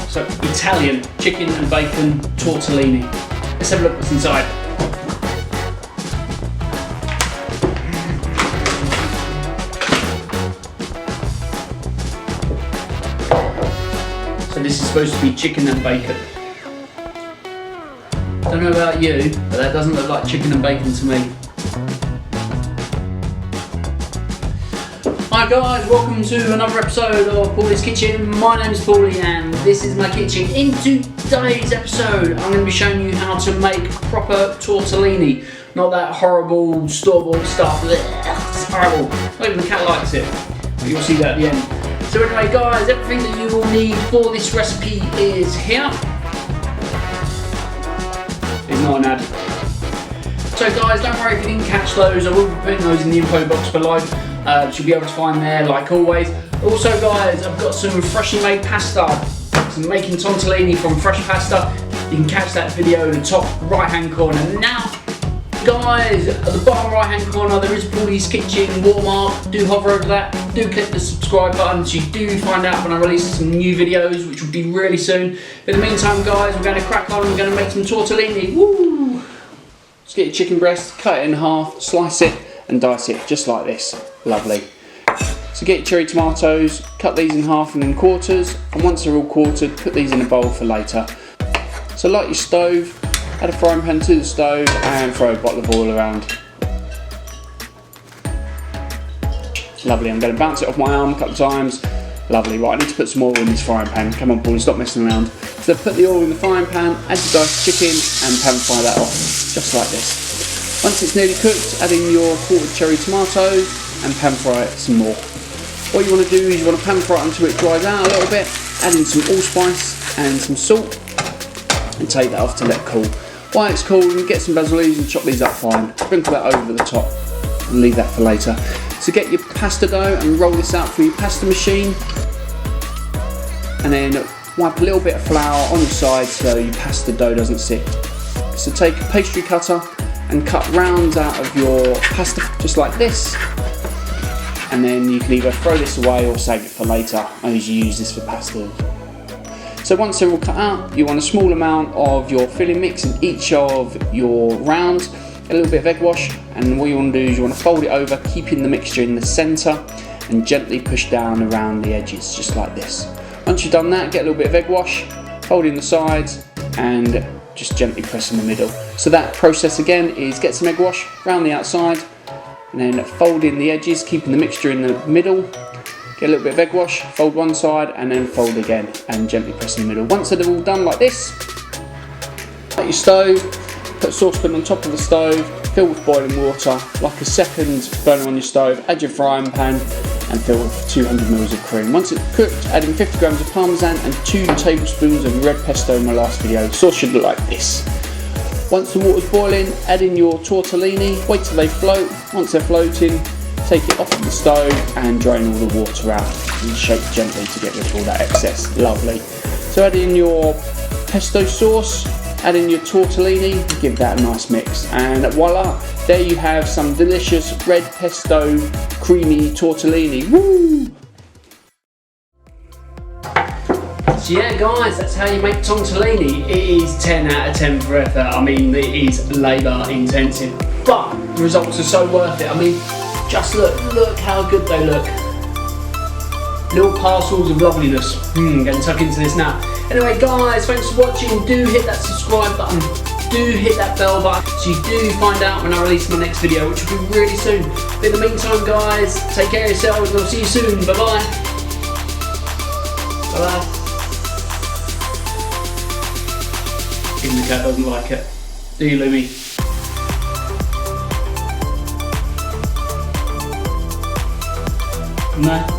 So Italian chicken and bacon tortellini. Let's have a look what's inside. So this is supposed to be chicken and bacon. Don't know about you, but that doesn't look like chicken and bacon to me. Hi guys, welcome to another episode of Paulies Kitchen. My name is Paulie and this is my kitchen. In today's episode, I'm going to be showing you how to make proper tortellini. Not that horrible store-bought stuff. It's horrible. Not even the cat likes it. But you'll see that at the end. So anyway guys, everything that you will need for this recipe is here. It's not an ad. So guys, don't worry if you didn't catch those. I will be putting those in the info box below. You'll be able to find there like always. Also guys, I've got some freshly made pasta. So I'm making tortellini from fresh pasta. You can catch that video in the top right hand corner. Now guys, at the bottom right hand corner there is Paulies Kitchen watermark. Do hover over that. Do click the subscribe button so you do find out when I release some new videos, which will be really soon. But in the meantime guys, we're going to crack on. We're going to make some tortellini. Woo! Let's get your chicken breast, cut it in half, slice it and dice it just like this. Lovely. So get your cherry tomatoes, cut these in half and in quarters, and once they're all quartered, put these in a bowl for later. So light your stove, add a frying pan to the stove and throw a bottle of oil around. Lovely, I'm going to bounce it off my arm a couple of times. Lovely, right, I need to put some oil in this frying pan. Come on Paulie, stop messing around. So put the oil in the frying pan, add your diced chicken and pan fry that off, just like this. Once it's nearly cooked, add in your quartered cherry tomatoes and pan fry it some more. What you want to do is you want to pan fry it until it dries out a little bit, add in some allspice and some salt and take that off to let it cool. While it's cool, you get some basil leaves and chop these up fine. Sprinkle that over the top and leave that for later. So get your pasta dough and roll this out through your pasta machine and then wipe a little bit of flour on your side so your pasta dough doesn't stick. So take a pastry cutter and cut rounds out of your pasta just like this, and then you can either throw this away or save it for later. I usually use this for pasta. So once they're all cut out, you want a small amount of your filling mix in each of your rounds, a little bit of egg wash, and what you want to do is you want to fold it over, keeping the mixture in the centre and gently push down around the edges just like this. Once you've done that, get a little bit of egg wash, fold in the sides and just gently press in the middle. So that process again is get some egg wash around the outside and then fold in the edges, keeping the mixture in the middle. Get a little bit of egg wash, fold one side and then fold again and gently press in the middle. Once they're all done like this, light your stove, put a saucepan on top of the stove, fill with boiling water, like a second burner on your stove, add your frying pan and fill with 200 ml of cream. Once it's cooked, add in 50 grams of parmesan and 2 tablespoons of red pesto in my last video. The sauce should look like this. Once the water's boiling, add in your tortellini, wait till they float. Once they're floating, take it off of the stove and drain all the water out and shake gently to get rid of all that excess. Lovely. So add in your pesto sauce, add in your tortellini, give that a nice mix, and voila, there you have some delicious red pesto creamy tortellini. Woo! So yeah guys, that's how you make tortellini. It is 10 out of 10 for effort. I mean, it is labour intensive, but the results are so worth it. I mean, just look how good they look. Little parcels of loveliness. Getting tucked into this now. Anyway guys, thanks for watching. Do hit that subscribe button. Do hit that bell button so you do find out when I release my next video, which will be really soon. But in the meantime guys, take care of yourselves and I'll see you soon. Bye bye. Bye bye. Even the cat doesn't like it. Do you, Lumi? No?